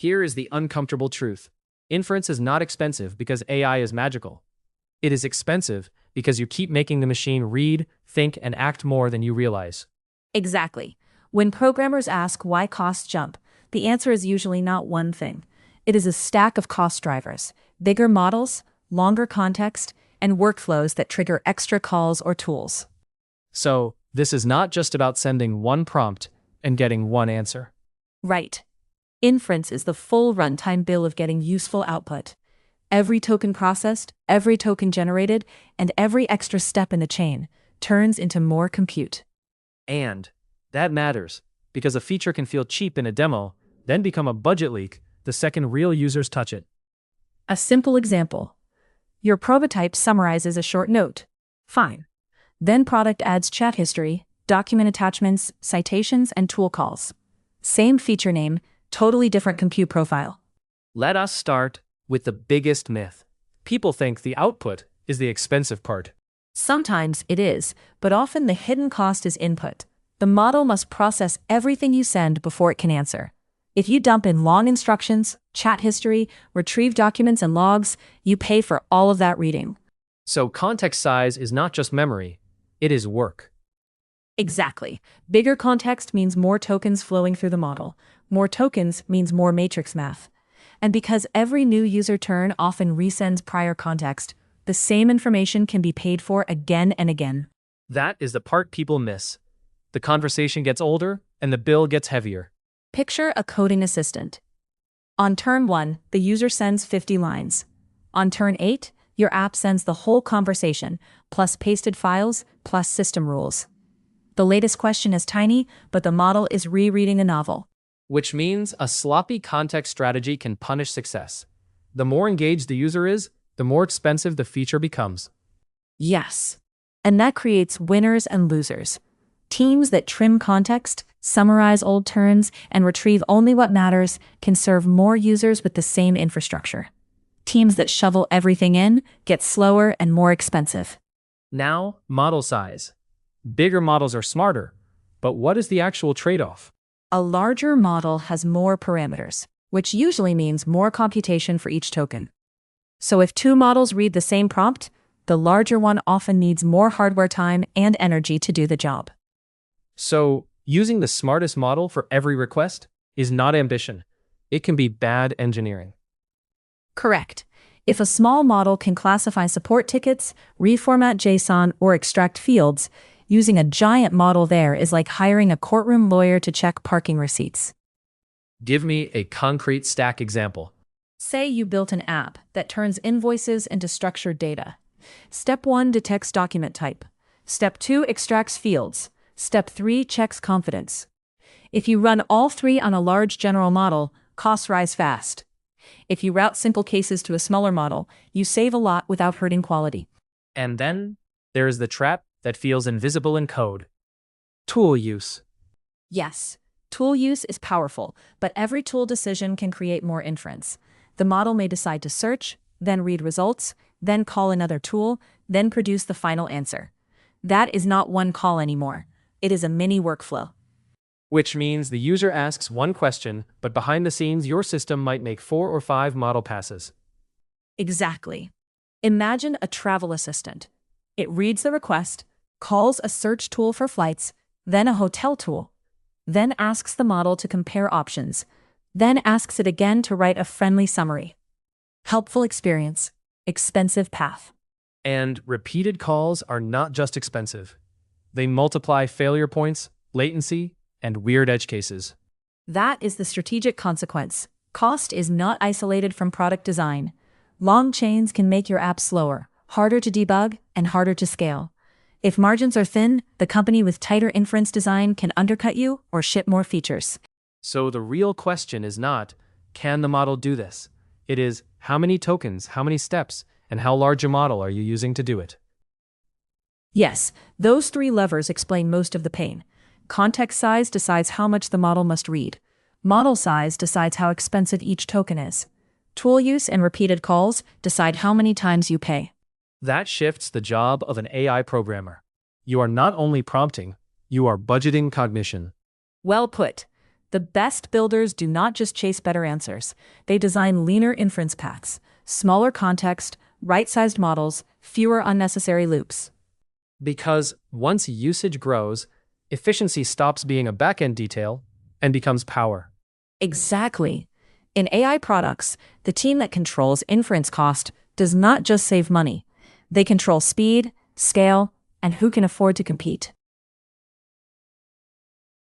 Here is the uncomfortable truth. Inference is not expensive because AI is magical. It is expensive because you keep making the machine read, think, and act more than you realize. Exactly. When programmers ask why costs jump, the answer is usually not one thing. It is a stack of cost drivers, bigger models, longer context, and workflows that trigger extra calls or tools. So, this is not just about sending one prompt and getting one answer. Right. Inference is the full runtime bill of getting useful output. Every token processed, every token generated, and every extra step in the chain turns into more compute. And that matters, because a feature can feel cheap in a demo, then become a budget leak the second real users touch it. A simple example. Your prototype summarizes a short note. Fine. Then product adds chat history, document attachments, citations, and tool calls. Same feature name, totally different compute profile. Let us start with the biggest myth. People think the output is the expensive part. Sometimes it is, but often the hidden cost is input. The model must process everything you send before it can answer. If you dump in long instructions, chat history, retrieve documents and logs, you pay for all of that reading. So context size is not just memory, it is work. Exactly. Bigger context means more tokens flowing through the model. More tokens means more matrix math. And because every new user turn often resends prior context, the same information can be paid for again and again. That is the part people miss. The conversation gets older and the bill gets heavier. Picture a coding assistant. On turn 1, the user sends 50 lines. On turn 8, your app sends the whole conversation, plus pasted files, plus system rules. The latest question is tiny, but the model is rereading a novel. Which means a sloppy context strategy can punish success. The more engaged the user is, the more expensive the feature becomes. Yes. And that creates winners and losers. Teams that trim context, summarize old turns, and retrieve only what matters can serve more users with the same infrastructure. Teams that shovel everything in get slower and more expensive. Now, model size. Bigger models are smarter, but what is the actual trade-off? A larger model has more parameters, which usually means more computation for each token. So if two models read the same prompt, the larger one often needs more hardware time and energy to do the job. So, using the smartest model for every request is not ambition. It can be bad engineering. Correct. If a small model can classify support tickets, reformat JSON, or extract fields, using a giant model there is like hiring a courtroom lawyer to check parking receipts. Give me a concrete stack example. Say you built an app that turns invoices into structured data. Step 1 detects document type. Step 2 extracts fields. Step 3 checks confidence. If you run all three on a large general model, costs rise fast. If you route simple cases to a smaller model, you save a lot without hurting quality. And then, there is the trap that feels invisible in code. Tool use. Yes, tool use is powerful, but every tool decision can create more inference. The model may decide to search, then read results, then call another tool, then produce the final answer. That is not one call anymore. It is a mini workflow. Which means the user asks one question, but behind the scenes your system might make 4 or 5 model passes. Exactly. Imagine a travel assistant. It reads the request, calls a search tool for flights, then a hotel tool, then asks the model to compare options, then asks it again to write a friendly summary. Helpful experience, expensive path. And repeated calls are not just expensive. They multiply failure points, latency, and weird edge cases. That is the strategic consequence. Cost is not isolated from product design. Long chains can make your app slower, harder to debug, and harder to scale. If margins are thin, the company with tighter inference design can undercut you or ship more features. So the real question is not, can the model do this? It is, how many tokens, how many steps, and how large a model are you using to do it? Yes, those three levers explain most of the pain. Context size decides how much the model must read. Model size decides how expensive each token is. Tool use and repeated calls decide how many times you pay. That shifts the job of an AI programmer. You are not only prompting, you are budgeting cognition. Well put. The best builders do not just chase better answers. They design leaner inference paths, smaller context, right-sized models, fewer unnecessary loops. Because once usage grows, efficiency stops being a back-end detail and becomes power. Exactly. In AI products, the team that controls inference cost does not just save money. They control speed, scale, and who can afford to compete.